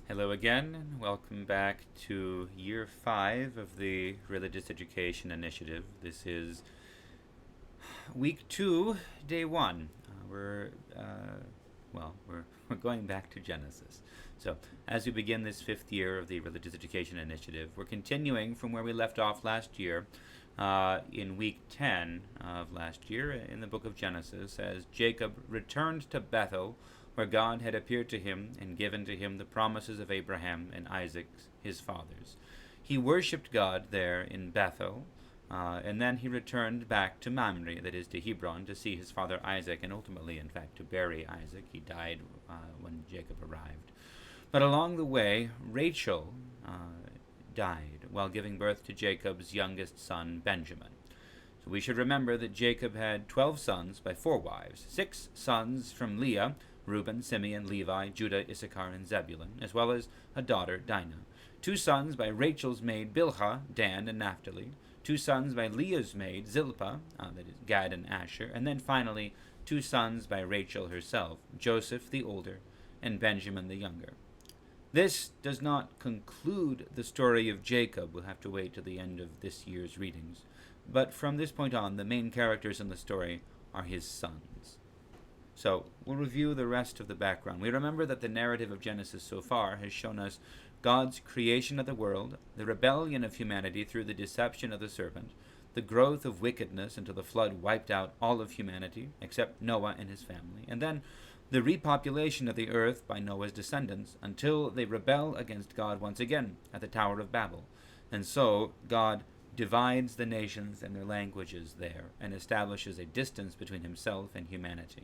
Hello again, and welcome back to year 5 of the Religious Education Initiative. This is week 2, day 1. We're going back to Genesis. So, as we begin this 5th year of the Religious Education Initiative, we're continuing from where we left off last year, in week 10 of last year, in the book of Genesis, as Jacob returned to Bethel, where God had appeared to him and given to him the promises of Abraham and Isaac, his fathers. He worshipped God there in Bethel, and then he returned back to Mamre, that is, to Hebron, to see his father Isaac, and ultimately, in fact, to bury Isaac. He died when Jacob arrived. But along the way, Rachel died while giving birth to Jacob's youngest son, Benjamin. So we should remember that Jacob had 12 sons by 4 wives, 6 sons from Leah, Reuben, Simeon, Levi, Judah, Issachar, and Zebulun, as well as a daughter, Dinah. 2 sons by Rachel's maid, Bilhah, Dan, and Naphtali. 2 sons by Leah's maid, Zilpah, that is, Gad and Asher. And then finally, 2 sons by Rachel herself, Joseph the older, and Benjamin the younger. This does not conclude the story of Jacob. We'll have to wait till the end of this year's readings. But from this point on, the main characters in the story are his sons. So, we'll review the rest of the background. We remember that the narrative of Genesis so far has shown us God's creation of the world, the rebellion of humanity through the deception of the serpent, the growth of wickedness until the flood wiped out all of humanity, except Noah and his family, and then the repopulation of the earth by Noah's descendants until they rebel against God once again at the Tower of Babel. And so, God divides the nations and their languages there and establishes a distance between himself and humanity.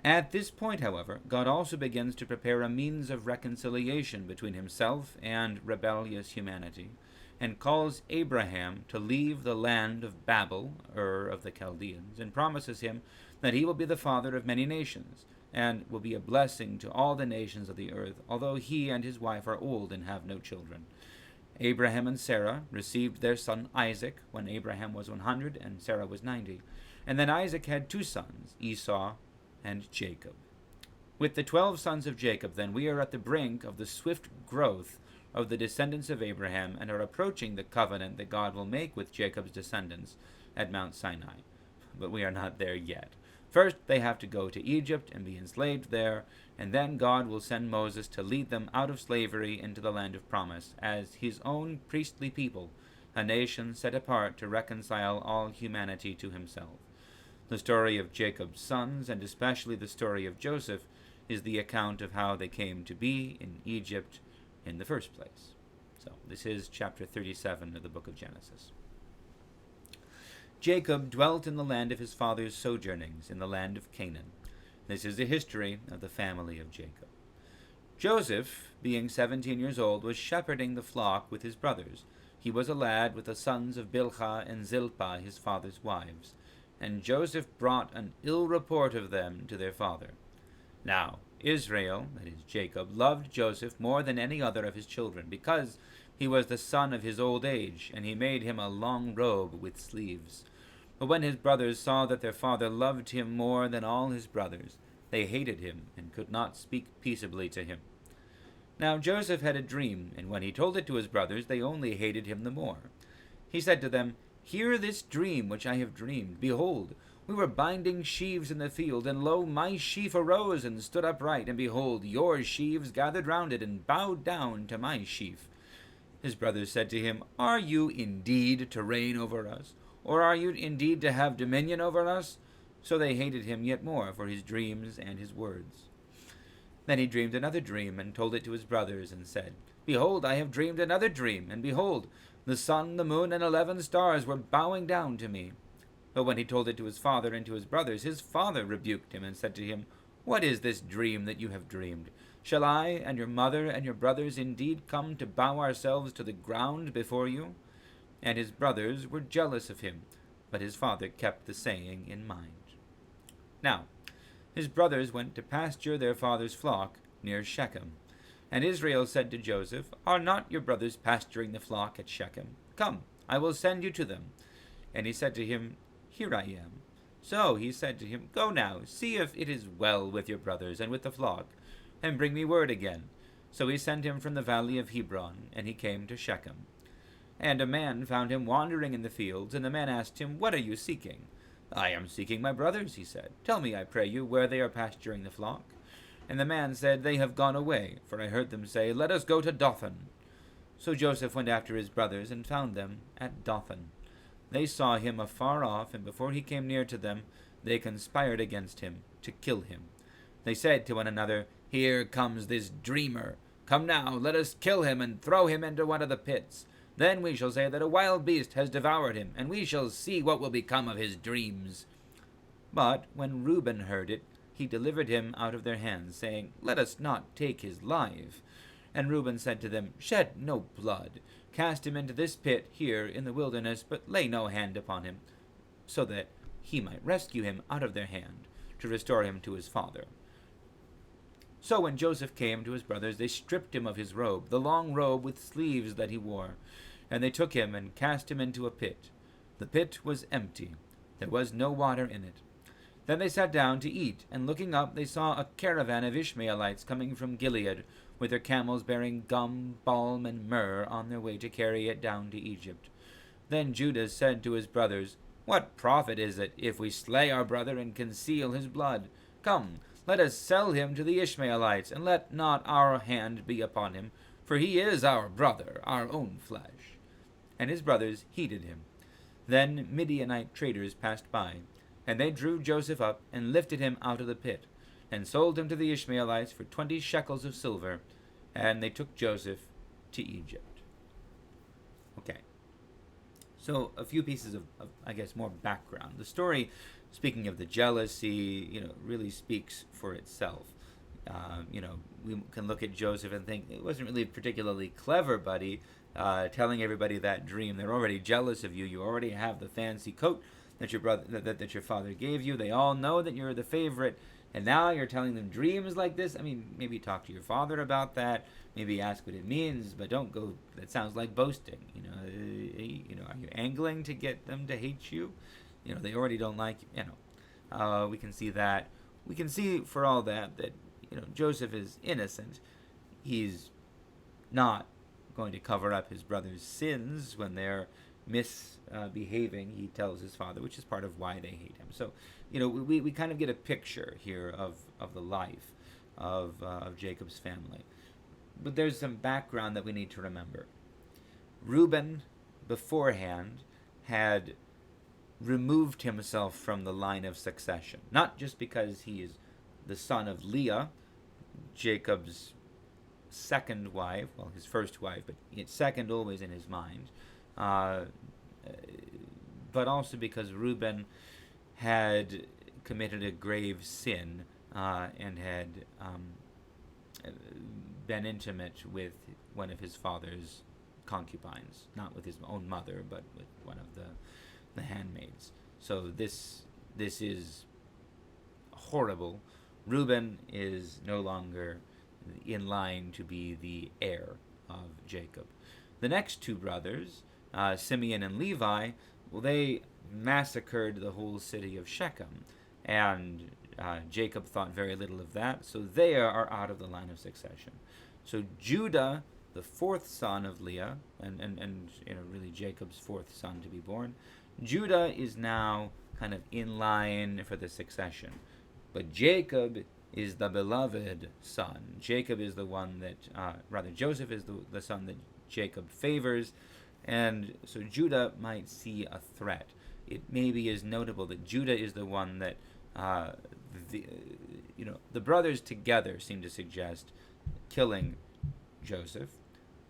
At this point, however, God also begins to prepare a means of reconciliation between himself and rebellious humanity, and calls Abraham to leave the land of Babel, Ur of the Chaldeans, and promises him that he will be the father of many nations, and will be a blessing to all the nations of the earth, although he and his wife are old and have no children. Abraham and Sarah received their son Isaac when Abraham was 100 and Sarah was 90, and then Isaac had 2 sons, Esau and Jacob. With the 12 sons of Jacob, then, we are at the brink of the swift growth of the descendants of Abraham and are approaching the covenant that God will make with Jacob's descendants at Mount Sinai. But we are not there yet. First, they have to go to Egypt and be enslaved there, and then God will send Moses to lead them out of slavery into the land of promise as his own priestly people, a nation set apart to reconcile all humanity to himself. The story of Jacob's sons, and especially the story of Joseph, is the account of how they came to be in Egypt in the first place. So, this is chapter 37 of the book of Genesis. Jacob dwelt in the land of his father's sojournings, in the land of Canaan. This is the history of the family of Jacob. Joseph, being 17 years old, was shepherding the flock with his brothers. He was a lad with the sons of Bilhah and Zilpah, his father's wives. And Joseph brought an ill report of them to their father. Now Israel, that is Jacob, loved Joseph more than any other of his children, because he was the son of his old age, and he made him a long robe with sleeves. But when his brothers saw that their father loved him more than all his brothers, they hated him and could not speak peaceably to him. Now Joseph had a dream, and when he told it to his brothers, they only hated him the more. He said to them, "Hear this dream which I have dreamed. Behold, we were binding sheaves in the field, and lo, my sheaf arose and stood upright, and behold, your sheaves gathered round it and bowed down to my sheaf." His brothers said to him, "Are you indeed to reign over us? Or are you indeed to have dominion over us?" So they hated him yet more for his dreams and his words. Then he dreamed another dream, and told it to his brothers, and said, "Behold, I have dreamed another dream, and behold, the sun, the moon, and 11 stars were bowing down to me." But when he told it to his father and to his brothers, his father rebuked him and said to him, "What is this dream that you have dreamed? Shall I and your mother and your brothers indeed come to bow ourselves to the ground before you?" And his brothers were jealous of him, but his father kept the saying in mind. Now his brothers went to pasture their father's flock near Shechem. And Israel said to Joseph, "Are not your brothers pasturing the flock at Shechem? Come, I will send you to them." And he said to him, "Here I am." So he said to him, "Go now, see if it is well with your brothers and with the flock, and bring me word again." So he sent him from the valley of Hebron, and he came to Shechem. And a man found him wandering in the fields, and the man asked him, What are you seeking? I am seeking my brothers, he said. Tell me, I pray you, where they are pasturing the flock. And the man said, They have gone away, for I heard them say, Let us go to Dothan. So Joseph went after his brothers, and found them at Dothan. They saw him afar off, and before he came near to them, they conspired against him, to kill him. They said to one another, Here comes this dreamer. Come now, let us kill him, and throw him into one of the pits. Then we shall say that a wild beast has devoured him, and we shall see what will become of his dreams. But when Reuben heard it, he delivered him out of their hands, saying, Let us not take his life. And Reuben said to them, Shed no blood. Cast him into this pit here in the wilderness, but lay no hand upon him, so that he might rescue him out of their hand, to restore him to his father. So when Joseph came to his brothers, they stripped him of his robe, the long robe with sleeves that he wore, and they took him and cast him into a pit. The pit was empty. There was no water in it. Then they sat down to eat, and looking up they saw a caravan of Ishmaelites coming from Gilead, with their camels bearing gum, balm, and myrrh on their way to carry it down to Egypt. Then Judah said to his brothers, What profit is it if we slay our brother and conceal his blood? Come, let us sell him to the Ishmaelites, and let not our hand be upon him, for he is our brother, our own flesh. And his brothers heeded him. Then Midianite traders passed by, and they drew Joseph up and lifted him out of the pit, and sold him to the Ishmaelites for 20 shekels of silver, and they took Joseph to Egypt. Okay. So a few pieces of I guess, more background. The story, speaking of the jealousy, really speaks for itself. We can look at Joseph and think it wasn't really particularly clever, buddy, telling everybody that dream. They're already jealous of you. You already have the fancy coat that your father gave you. They all know that you're the favorite, and now you're telling them dreams like this. I mean, maybe talk to your father about that. Maybe ask what it means, but don't go. That sounds like boasting. Are you angling to get them to hate you? They already don't like you. We can see that. We can see for all that Joseph is innocent. He's not going to cover up his brother's sins when they're misbehaving. He tells his father, which is part of why they hate him. So, we kind of get a picture here of the life of Jacob's family. But there's some background that we need to remember. Reuben, beforehand, had removed himself from the line of succession, not just because he is the son of Leah, Jacob's second wife, well, his first wife, but second always in his mind, but also because Reuben had committed a grave sin and had been intimate with one of his father's concubines, not with his own mother, but with one of the handmaids. So this is horrible. Reuben is no longer in line to be the heir of Jacob. The next two brothers, Simeon and Levi, well, they massacred the whole city of Shechem, and Jacob thought very little of that, so they are out of the line of succession. So Judah, the fourth son of Leah, and really Jacob's fourth son to be born, Judah is now kind of in line for the succession. But Jacob is the beloved son. Jacob is the one that, Joseph is the son that Jacob favors, and so Judah might see a threat. It maybe is notable that Judah is the one that, the brothers together seem to suggest killing Joseph.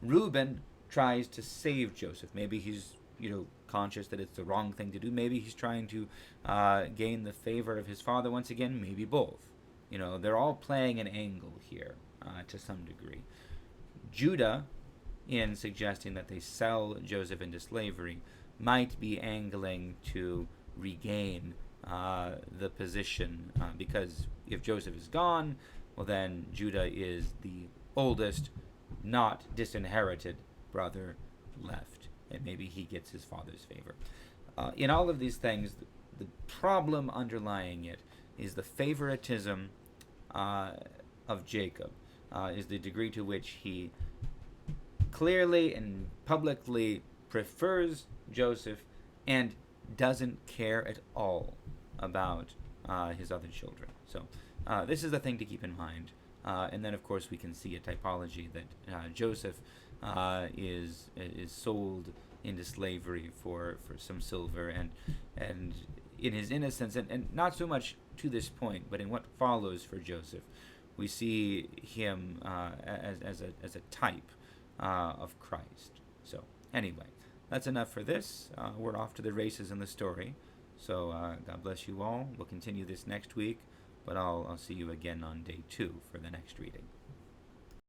Reuben tries to save Joseph. Maybe he's, conscious that it's the wrong thing to do. Maybe he's trying to gain the favor of his father once again. Maybe both. They're all playing an angle here to some degree. Judah, in suggesting that they sell Joseph into slavery, might be angling to regain the position, because if Joseph is gone, well then Judah is the oldest, not disinherited brother left, and maybe he gets his father's favor. In all of these things, the problem underlying it is the favoritism of Jacob. is the degree to which he clearly and publicly prefers Joseph and doesn't care at all about his other children. So this is the thing to keep in mind. And then, of course, we can see a typology that Joseph is sold into slavery for some silver, and in his innocence, and not so much to this point, but in what follows for Joseph, we see him as a type of Christ. So anyway, that's enough for this. We're off to the races in the story. So God bless you all. We'll continue this next week, but I'll see you again on day 2 for the next reading.